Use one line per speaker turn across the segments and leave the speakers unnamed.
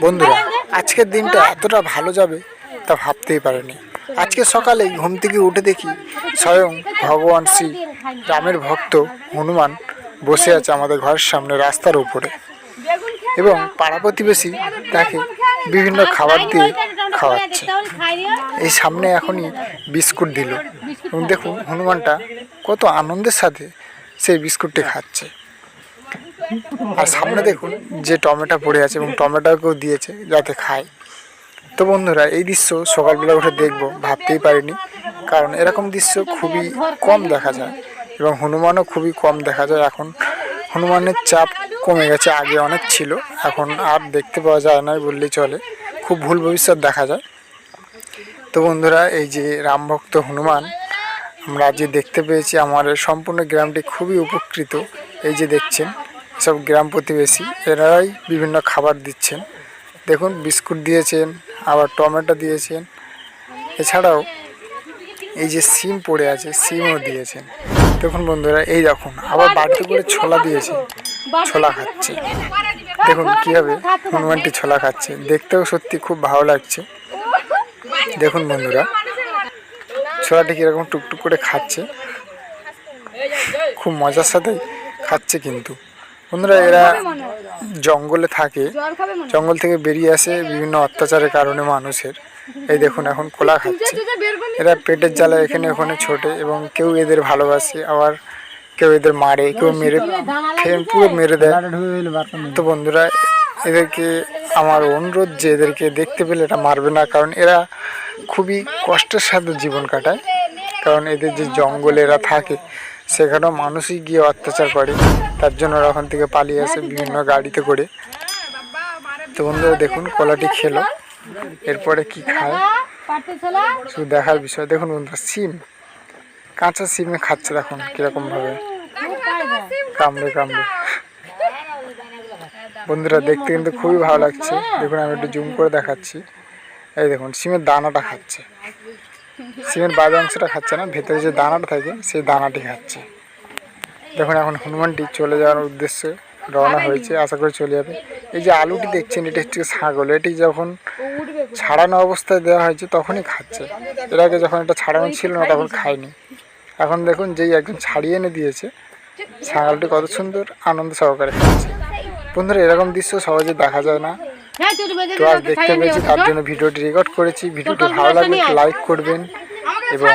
বন্ধুরা, আজকের দিনটা এতটা ভালো যাবে তা ভাবতেই পারিনি। আজকে সকালে ঘুম থেকে উঠে দেখি স্বয়ং ভগবান শ্রী রামের ভক্ত হনুমান বসে আছে আমাদের ঘরের সামনে রাস্তার উপরে, এবং পাড়া প্রতিবেশী তাকে বিভিন্ন খাবার দিয়ে খাওয়াচ্ছে। এই সামনে এখনই বিস্কুট দিল, এবং দেখুন হনুমানটা কত আনন্দের সাথে সেই বিস্কুটটি খাচ্ছে। আর সামনে দেখুন যে টমেটো পড়ে আছে, এবং টমেটোকেও দিয়েছে যাতে খায়। তো বন্ধুরা, এই দৃশ্য সকালবেলা উঠে দেখব ভাবতেই পারিনি, কারণ এরকম দৃশ্য খুবই কম দেখা যায়, এবং হনুমানও খুবই কম দেখা যায়। এখন হনুমানের চাপ কমে গেছে, আগে অনেক ছিল, এখন আর দেখতে পাওয়া যায় না বললেই চলে, খুব ভুল ভবিষ্যৎ দেখা যায়। তো বন্ধুরা, এই যে রামভক্ত হনুমান আমরা আজকে দেখতে পেয়েছি, আমাদের সম্পূর্ণ গ্রামটি খুবই উপকৃত। এই যে দেখছেন সব গ্রাম প্রতিবেশী, এরাই বিভিন্ন খাবার দিচ্ছেন। দেখুন বিস্কুট দিয়েছেন, আবার টমেটো দিয়েছেন, এছাড়াও এই যে সিম পড়ে আছে সিমও দিয়েছেন। দেখুন বন্ধুরা, এই দেখুন আবার বাড়িতে করে ছোলা দিয়েছে, ছোলা খাচ্ছে। দেখুন কীভাবে হনুমানটি ছোলা খাচ্ছে, দেখতেও সত্যি খুব ভালো লাগছে। দেখুন বন্ধুরা, ছোলাটি কীরকম টুকটুক করে খাচ্ছে, খুব মজার সাথেই খাচ্ছে। কিন্তু বন্ধুরা, এরা জঙ্গলে থাকে, জঙ্গল থেকে বেরিয়ে আসে বিভিন্ন অত্যাচারের কারণে মানুষের। এই দেখুন এখন কলা খাচ্ছে। এরা পেটের জ্বালা এখানে ওখানে ছোটে, এবং কেউ এদের ভালোবাসে, আবার কেউ এদের মারে, কেউ মেরে পুরো মেরে দেয়। তো বন্ধুরা, এদেরকে আমার অনুরোধ যে এদেরকে দেখতে পেলে এটা মারবে না, কারণ এরা খুবই কষ্টের সাথে জীবন কাটায়। কারণ এদের যে জঙ্গলে এরা থাকে, সেখানেও মানুষই গিয়ে অত্যাচার করে, তার জন্য ওরা ওখান থেকে পালিয়ে আসে বিভিন্ন গাড়িতে করে। তো বন্ধুরা দেখুন কলাটি খেলো, এরপরে কি খায় শুধু দেখার বিষয়। দেখুন বন্ধুরা, সিম, কাঁচা সিমে খাচ্ছে, দেখুন কিরকম ভাবে কামড়ে কামড়ে। বন্ধুরা দেখতে কিন্তু খুবই ভালো লাগছে। দেখুন আমি একটু জুম করে দেখাচ্ছি। এই দেখুন সিমের দানাটা খাচ্ছে, সিমের বাজে অংশটা খাচ্ছে না, ভেতরে যে দানাটা থাকে সেই দানাটি খাচ্ছে। দেখুন এখন হনুমানটি চলে যাওয়ার উদ্দেশ্যে রওনা হয়েছে, আশা করে চলে যাবে। এই যে আলুটি দেখছেন, এটি হচ্ছে ছাগল। এটি যখন ছাড়ানো অবস্থায় দেওয়া হয়েছে তখনই খাচ্ছে, এর আগে যখন এটা ছাড়ানো ছিল না তখন খায়নি। এখন দেখুন যেই একজন ছাড়িয়ে এনে দিয়েছে, ছাগলটি কত সুন্দর আনন্দ সহকারে খাচ্ছে। বন্ধুরা, এরকম দৃশ্য সহজে দেখা যায় না, তো আজ দেখতে পেয়েছি, তার জন্য ভিডিওটি রেকর্ড করেছি। ভিডিওটি ভালো লাগলে লাইক করবেন, এবং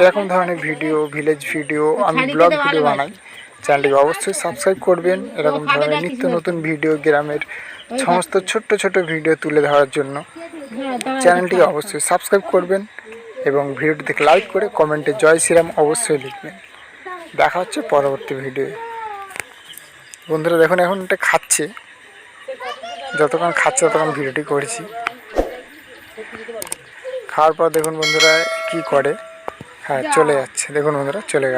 এরকম ধরনের ভিডিও, ভিলেজ ভিডিও, আমি ব্লগ ভিডিও বানাই, চ্যানেলটিকে অবশ্যই সাবস্ক্রাইব করবেন। এরকম ধরনের নিত্য নতুন ভিডিও, গ্রামের সমস্ত ছোট্ট ছোট ভিডিও তুলে ধরার জন্য চ্যানেলটিকে অবশ্যই সাবস্ক্রাইব করবেন, এবং ভিডিওটিতে লাইক করে কমেন্টে জয় শ্রীরাম অবশ্যই লিখবেন। দেখা হচ্ছে পরবর্তী ভিডিও। বন্ধুরা দেখুন এখন এটা খাচ্ছে, যতক্ষণ খাচ্ছে ততক্ষণ ভিডিওটি করেছি। খাওয়ার পর দেখুন বন্ধুরা কি করে, হ্যাঁ চলে যাচ্ছে। দেখুন বন্ধুরা চলে গেল।